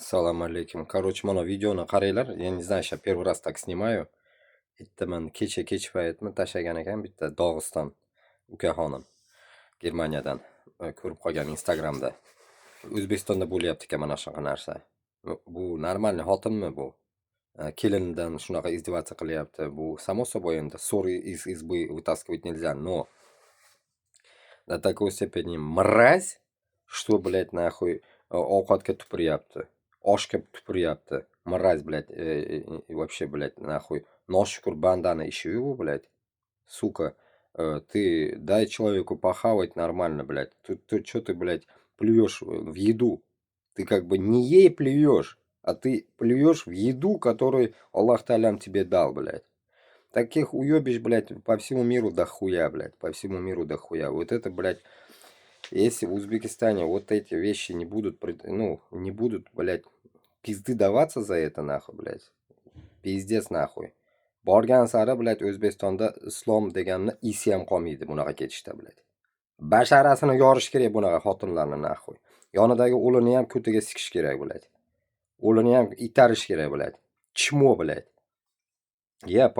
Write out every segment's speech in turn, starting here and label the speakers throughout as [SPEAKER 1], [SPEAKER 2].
[SPEAKER 1] Assalomu alaykum. Короче, mana videoni qaranglar. Я не знаю, сейчас первый раз так снимаю. Bittaman kecha paytmi tashlagan ekan bitta Dog'iston ukaxonim Germaniyadan ko'rib qolgan Instagramda. O'zbekistonda bo'lyapti ekan mana shunaqa narsa. Bu normalniy xotinmi bu? Kelinidan shunaqa izdevаться qilyapti. Bu само собой endi ссоры из избы вытаскивать нельзя, но до такой степени mразь, что, блядь, nахуй ovqatga tupuryapti. Oshga tupuryapti. Mразь, блядь, вообще, блядь, нахуй. Noshukur bandani ishi bu, блядь. Сука, ты дай человеку похавать нормально, блядь. Ты что ты, блядь, плюешь в еду? Ты как бы не ей плюешь, а ты плюешь в еду, которую Аллах Та'алям тебе дал, блядь. Таких уебищ, блядь, по всему миру дохуя, блядь. По всему миру дохуя. Вот это, блядь, если в Узбекистане вот эти вещи не будут, ну, не будут, блядь, pizdi даваться за это, nahуй, блядь. Pizdец, nahуй. Borgan sari, блядь, O'zbekistonda islom deganni isi ham qolmaydi bunaqa ketishda, блядь. Basharasini yorish kerak bunaqa xotinlarni, nahуй. Yonidagi o'lini ham ko'tiga sikish kerak, блядь. O'lini ham itarish kerak, блядь. Чмо, блядь. Я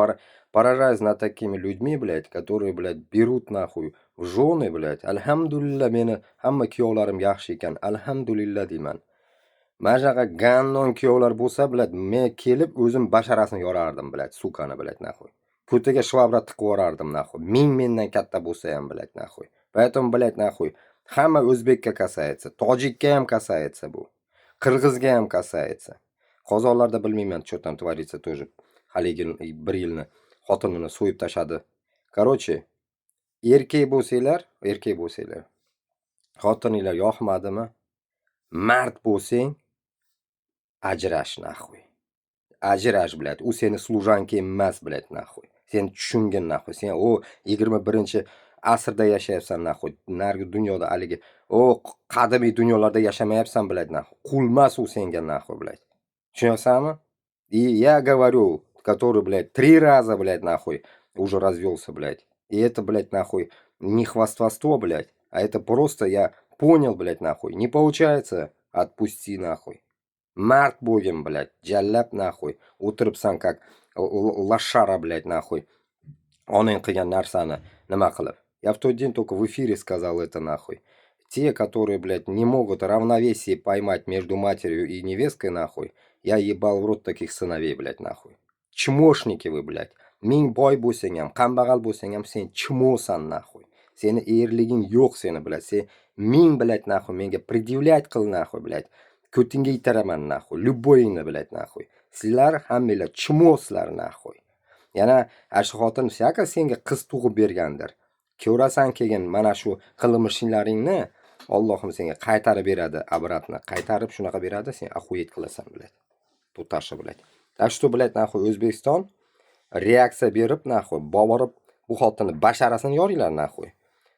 [SPEAKER 1] поражаюсь над такими людьми, блядь, которые, блядь, берут, нахуй, в жены, блядь. Alhamdulillah, meni hamma kuyovlarim yaxshi ekan. Alhamdulillah deyman. Mana shunaqa gandon kuyovlar bo'lsa, блядь, men kelib o'zim basharasini yorardim, блядь, sukani, блядь, нахуй. Ko'tiga shvabra tiqib yuborardim, нахуй. Mendan katta bo'lsa ham, блядь, нахуй. Поэтому, блядь, нахуй, hamma o'zbekka касается, tojikka ham касается bu. Qirg'izga ham касается. Qozoqlarda bilmayman, что там творится тоже. Haligi bir yilni xotinini so'yib tashadi. Короче, erkak bo'lsanglar, xotininglar yoqmadimi? Mard bo'lsang, ajrash, nahуй. Ajrash, блядь. U seni служанка emas, блядь, nahуй. Sen tushungin, nahуй. Sen o 21-asrda yashayapsan, nahуй. Nargi dunyoda haligi qadimiy dunyolarda yashamayapsan, блядь, nahуй. Qulmas u senga, nahуй, блядь. Tushunyapsanmi? И я говорю, который, блядь, 3 раза, блядь, нахуй, уже развелся, блядь. И это, блядь, нахуй, не хвастовство, блядь, а это просто я понял, блядь, нахуй. Не получается, отпусти, нахуй. Mard bo'lgin, блядь, jallab, нахуй. O'tiribsan как лошара, блядь, нахуй. Onang qilgan narsani nima qilib. Я в тот день только в эфире сказал это, нахуй. Те, которые, блядь, не могут равновесие поймать между матерью и невесткой, нахуй, я ебал в рот таких сыновей, блядь, нахуй. Чмошники вы, блядь. Ming boy bo'lsang ham, kambag'al bo'lsang ham sen chmosan, nahуй. Seni erliging yo'q seni, блядь. Sen ming, блядь, nahуй, menga предъявлять qil, nahуй, блядь. Ko'tingga itaraman, nahуй. Любойingni, блядь, nahуй. Sizlar hammanglar chmoslar, nahуй. Yana shu xotin shaka senga qiz tug'ib bergandir. Ko'rasan keyin mana shu qilmishlaringni Allohim senga qaytarib beradi, обратно. Qaytarib shunaqa beradi, sen ахуеть qilasan, блядь. Tutasha, блядь. Так что, блядь, нахуй, O'zbekiston reaksiya berib, нахуй, borib bu xotinni basharasini yoringlar, нахуй.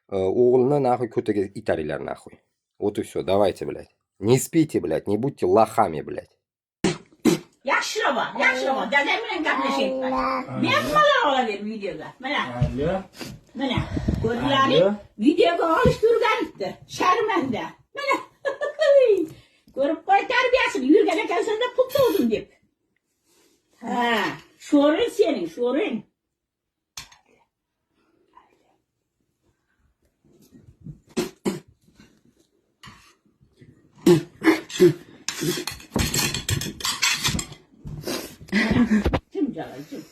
[SPEAKER 1] O'g'ilni, нахуй, ko'tiga itaringlar, нахуй. Вот и все. Давайте, блядь. Не спите, блядь, не будьте лохами, блядь.
[SPEAKER 2] Yaxshiraba. Dadam bilan gaplashyapman. Men nimalar olaver videoga. Mana. Ko'rdilaring? Videoga olish turganibdi. Sharmanda. Mana. Ko'rib qo'y tarbiyasini yurgan ekansan-da pul to'ldim deb. Ha, sho'ring sening, sho'ring. Jim Jalal, jim.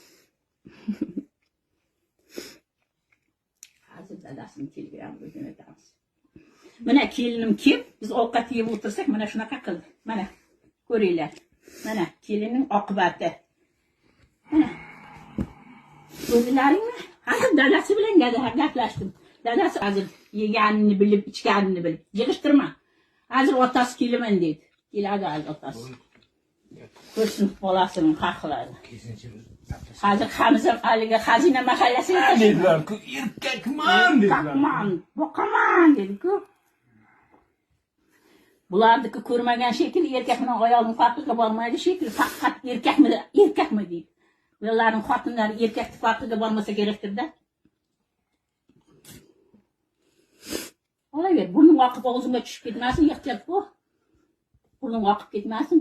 [SPEAKER 2] Hozir dadasini telegramga jo'natamiz. Mana kelinim kelib, biz ovqat yeb o'tirsak, mana shunaqa qildi. Mana ko'ringlar. Mana kelinning oqibati. Mana. Ko'rdilaringmi? Hozir dadasi bilan gaplashdim. Dadasi hozir yeganini bilib, ichganini bilib, yig'ishtirma. Hozir otasi kelaman dedi. Keladi hozir otasi. Ko'rsin bolasini haqladi. Hozir Hamza aliga xazina mahallasiga
[SPEAKER 3] dedilar, erkakman dedilar.
[SPEAKER 2] Boqaman dedi-ku. Bularniki ko'rmagan shekilli erkakning ayolning farqiga bormaydi shekilli, faqat erkakmi deydi. Ularning xotinlari erkak farqiga bormasa kerakdir-da. Olaver, burning oqib og'zimga tushib ketmasin, ehtiyot bo'l. Burning oqib ketmasin.